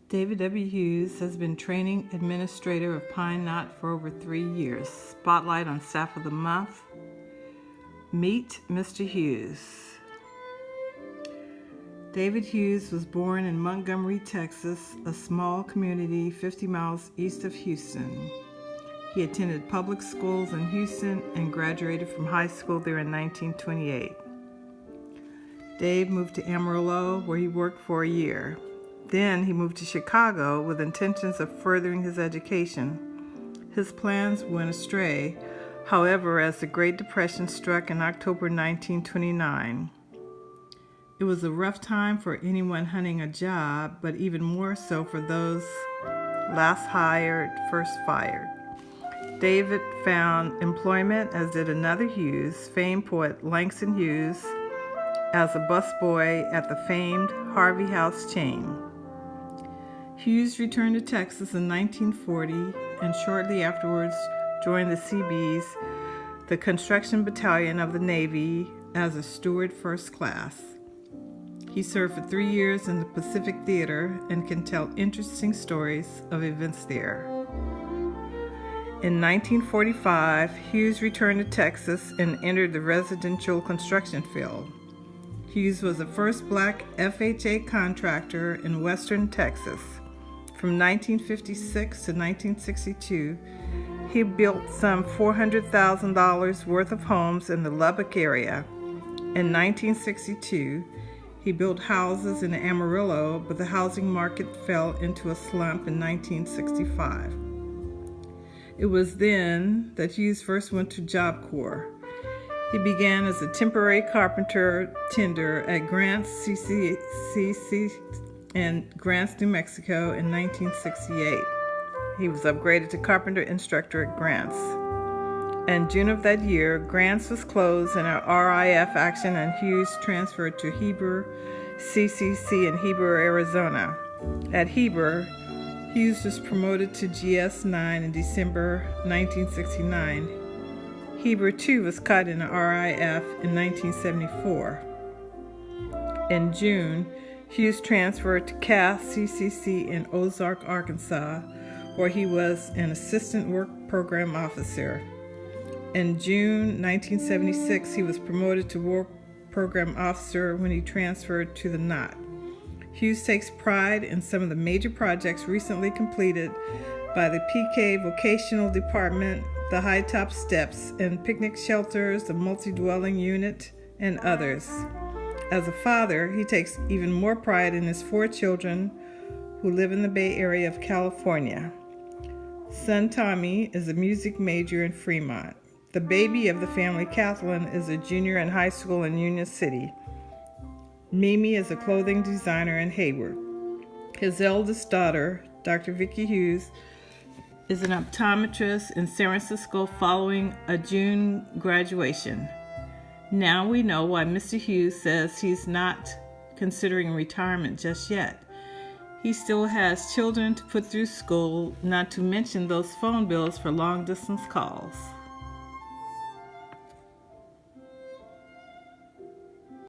David W. Hughes has been training administrator of Pine Knot for over 3 years. Spotlight on Staff of the Month. Meet Mr. Hughes. David Hughes was born in Montgomery, Texas, a small community 50 miles east of Houston. He attended public schools in Houston and graduated from high school there in 1928. Dave moved to Amarillo, where he worked for a year. Then he moved to Chicago with intentions of furthering his education. His plans went astray, however, as the Great Depression struck in October 1929. It was a rough time for anyone hunting a job, but even more so for those last hired, first fired. David found employment, as did another Hughes, famed poet Langston Hughes, as a busboy at the famed Harvey House chain. Hughes returned to Texas in 1940 and shortly afterwards joined the Seabees, the construction battalion of the Navy, as a steward first class. He served for 3 years in the Pacific Theater and can tell interesting stories of events there. In 1945, Hughes returned to Texas and entered the residential construction field. Hughes was the first black FHA contractor in western Texas. From 1956 to 1962, he built some $400,000 worth of homes in the Lubbock area. In 1962, he built houses in Amarillo, but the housing market fell into a slump in 1965. It was then that Hughes first went to Job Corps. He began as a temporary carpenter tender at Grants CCC in Grants, New Mexico in 1968. He was upgraded to carpenter instructor at Grants. In June of that year, Grants was closed in an RIF action and Hughes transferred to Heber CCC in Heber, Arizona. At Heber, Hughes was promoted to GS9 in December 1969. Heber too was cut in an RIF in 1974. In June, Hughes transferred to Cass CCC in Ozark, Arkansas, where he was an assistant work program officer. In June 1976, he was promoted to work program officer when he transferred to the Knot. Hughes takes pride in some of the major projects recently completed by the PK Vocational Department, the High Top Steps and Picnic Shelters, the Multi-Dwelling Unit, and others. As a father, he takes even more pride in his 4 children who live in the Bay Area of California. Son Tommy is a music major in Fremont. The baby of the family, Kathleen, is a junior in high school in Union City. Mimi is a clothing designer in Hayward. His eldest daughter, Dr. Vicki Hughes, is an optometrist in San Francisco following a June graduation. Now we know why Mr. Hughes says he's not considering retirement just yet. He still has children to put through school, not to mention those phone bills for long-distance calls.